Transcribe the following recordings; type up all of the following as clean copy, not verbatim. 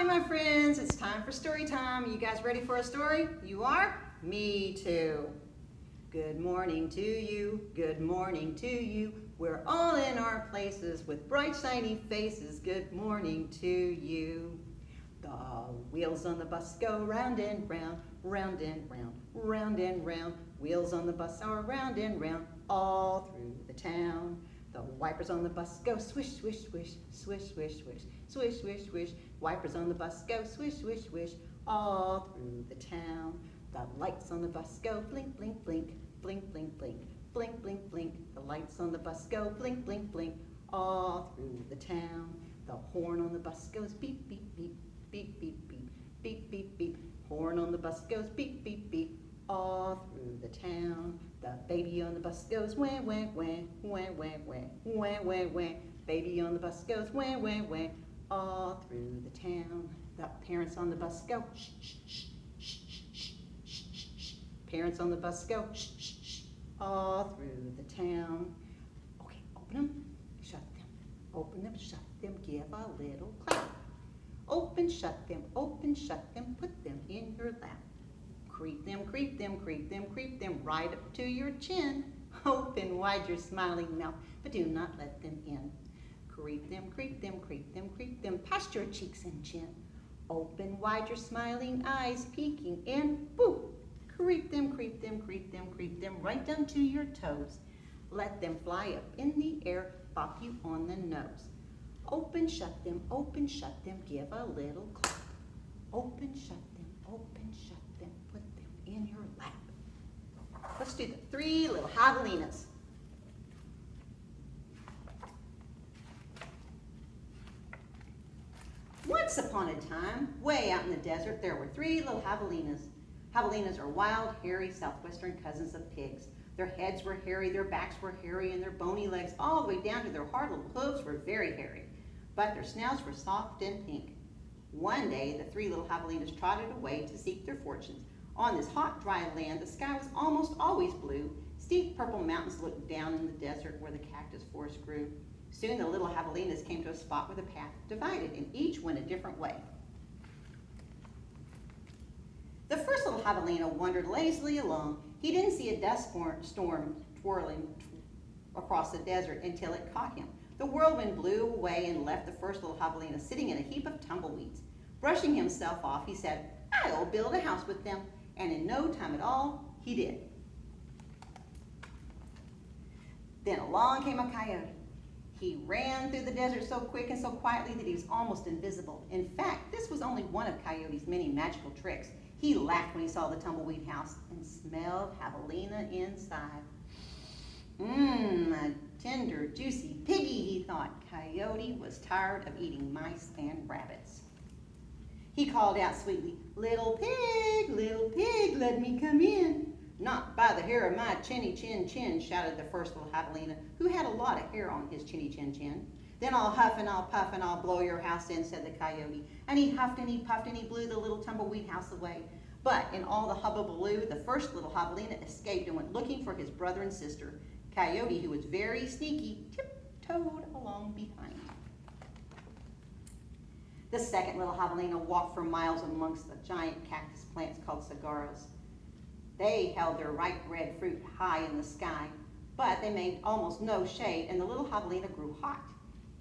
Hi, my friends. It's time for story time. You guys ready for a story? You are? Me too. Good morning to you. Good morning to you. We're all in our places with bright, shiny faces. Good morning to you. The wheels on the bus go round and round, round and round, round and round. Wheels on the bus are round and round, all through the town. The wipers on the bus go swish, swish, swish, swish, swish, swish, swish, swish, swish. Wipers on the bus go swish, swish, swish, all through the town. The lights on the bus go blink, blink, blink, blink, blink, blink, blink, blink, blink. The lights on the bus go blink, blink, blink, all through the town. The horn on the bus goes beep, beep, beep, beep, beep, beep, beep, beep, beep. Horn on the bus goes beep, beep, beep, all through the town. The baby on the bus goes wah, wah, wah, wah, wah, wah, wah, wah, wah. Baby on the bus goes wah, wah, wah, all through the town. The parents on the bus go shh, shh, shh, shh, shh, shh, shh, shh. Parents on the bus go shh, shh, shh, all through the town. Okay, open them, shut them, open them, shut them, give a little clap. Open, shut them, put them in your lap. Creep them, creep them, creep them, creep them right up to your chin. Open wide your smiling mouth, but do not let them in. Creep them, creep them, creep them, creep them past your cheeks and chin. Open wide your smiling eyes, peeking in. Boo! Creep them, creep them, creep them, creep them right down to your toes. Let them fly up in the air, bop you on the nose. Open, shut them, give a little clap. Open, shut them, put them in your lap. Let's do the Three Little Javelinaas. Once upon a time, way out in the desert, there were three little javelinaas. Javelinaas are wild, hairy, southwestern cousins of pigs. Their heads were hairy, their backs were hairy, and their bony legs all the way down to their hard little hooves were very hairy. But their snouts were soft and pink. One day, the three little javelinaas trotted away to seek their fortunes. On this hot, dry land, the sky was almost always blue. Steep purple mountains looked down in the desert where the cactus forest grew. Soon the little javelinaas came to a spot where the path divided, and each went a different way. The first little javelina wandered lazily along. He didn't see a dust storm twirling across the desert until it caught him. The whirlwind blew away and left the first little javelina sitting in a heap of tumbleweeds. Brushing himself off, he said, "I'll build a house with them." And in no time at all, he did. Then along came a coyote. He ran through the desert so quick and so quietly that he was almost invisible. In fact, this was only one of Coyote's many magical tricks. He laughed when he saw the tumbleweed house and smelled javelina inside. A tender, juicy piggy, he thought. Coyote was tired of eating mice and rabbits. He called out sweetly, little pig, let me come in." "Not by the hair of my chinny chin chin," shouted the first little javelina, who had a lot of hair on his chinny chin chin. "Then I'll huff and I'll puff and I'll blow your house in," said the coyote. And he huffed and he puffed and he blew the little tumbleweed house away. But in all the hubbubaloo, the first little javelina escaped and went looking for his brother and sister. Coyote, who was very sneaky, tiptoed along behind. The second little javelina walked for miles amongst the giant cactus plants called saguaros. They held their ripe red fruit high in the sky, but they made almost no shade, and the little javelina grew hot.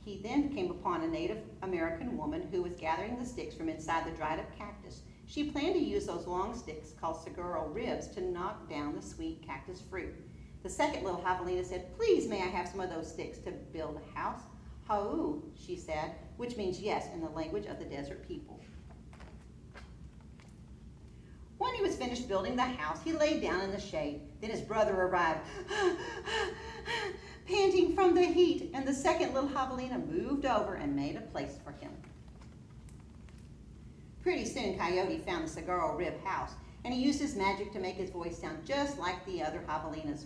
He then came upon a Native American woman who was gathering the sticks from inside the dried up cactus. She planned to use those long sticks called saguaro ribs to knock down the sweet cactus fruit. The second little javelina said, "Please, may I have some of those sticks to build a house?" "Hau," she said, which means yes in the language of the desert people. When he was finished building the house, he lay down in the shade. Then his brother arrived, panting from the heat, and the second little javelina moved over and made a place for him. Pretty soon, Coyote found the saguaro rib house, and he used his magic to make his voice sound just like the other javelinas.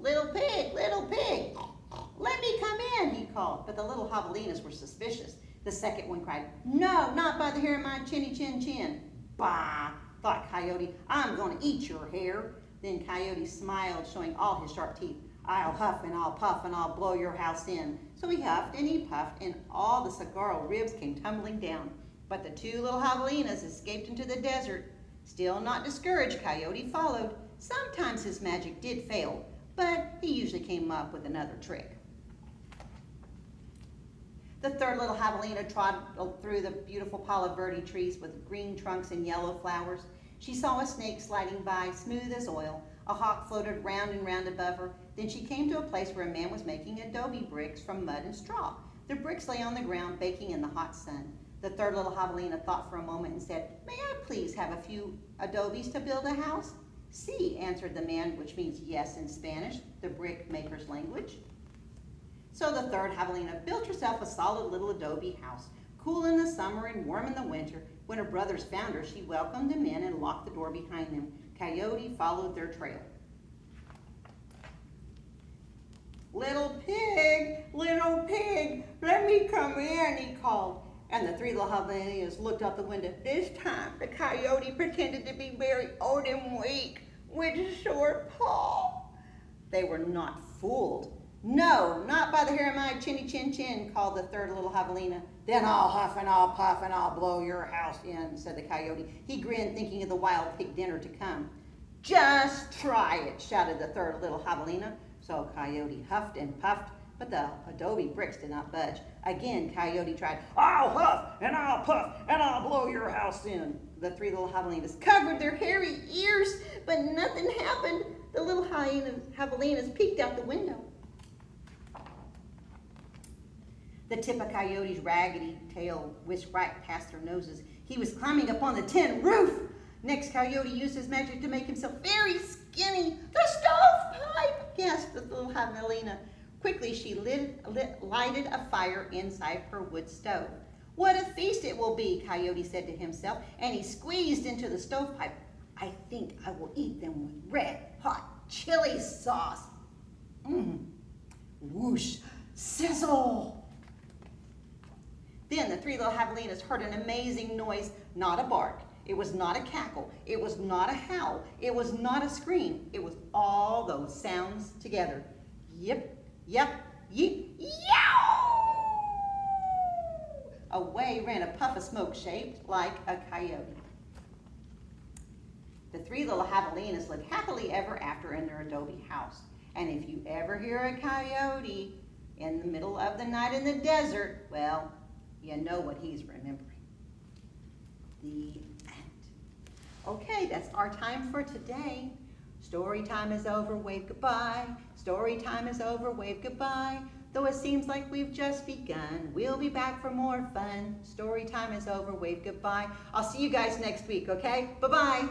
Little pig, let me come in," he called. But the little javelinas were suspicious. The second one cried, "No, not by the hair of my chinny chin chin." "Bah," thought Coyote, "I'm going to eat your hair." Then Coyote smiled, showing all his sharp teeth. "I'll huff and I'll puff and I'll blow your house in." So he huffed and he puffed, and all the saguaro ribs came tumbling down. But the two little javelinas escaped into the desert. Still not discouraged, Coyote followed. Sometimes his magic did fail, but he usually came up with another trick. The third little javelina trotted through the beautiful palo verde trees with green trunks and yellow flowers. She saw a snake sliding by, smooth as oil. A hawk floated round and round above her. Then she came to a place where a man was making adobe bricks from mud and straw. The bricks lay on the ground, baking in the hot sun. The third little javelina thought for a moment and said, "May I please have a few adobes to build a house?" "Sí," answered the man, which means yes in Spanish, the brick maker's language. So the third javelina built herself a solid little adobe house, cool in the summer and warm in the winter. When her brothers found her, she welcomed them in and locked the door behind them. Coyote followed their trail. Little pig, let me come in," he called. And the three little javelinas looked out the window. This time, the coyote pretended to be very old and weak, with a sore paw. They were not fooled. "No, not by the hair of my chinny chin chin," called the third little javelina. "Then I'll huff and I'll puff and I'll blow your house in," said the coyote. He grinned, thinking of the wild pig dinner to come. "Just try it," shouted the third little javelina. So Coyote huffed and puffed, but the adobe bricks did not budge. Again, Coyote tried. "I'll huff and I'll puff and I'll blow your house in." The three little javelinas covered their hairy ears, but nothing happened. The little javelinas peeked out the window. The tip of Coyote's raggedy tail whisked right past their noses. He was climbing up on the tin roof. Next, Coyote used his magic to make himself very skinny. "The stovepipe!" gasped the little javelina. Quickly, she lighted a fire inside her wood stove. "What a feast it will be," Coyote said to himself, and he squeezed into the stovepipe. "I think I will eat them with red, hot chili sauce." Whoosh, sizzle. Then the three little javelinas heard an amazing noise, not a bark. It was not a cackle. It was not a howl. It was not a scream. It was all those sounds together. Yip, yep, yeep, yow! Away ran a puff of smoke shaped like a coyote. The three little javelinas lived happily ever after in their adobe house. And if you ever hear a coyote in the middle of the night in the desert, well, you know what he's remembering. The end. Okay, that's our time for today. Story time is over, wave goodbye. Story time is over, wave goodbye. Though it seems like we've just begun, we'll be back for more fun. Story time is over, wave goodbye. I'll see you guys next week, okay? Bye-bye.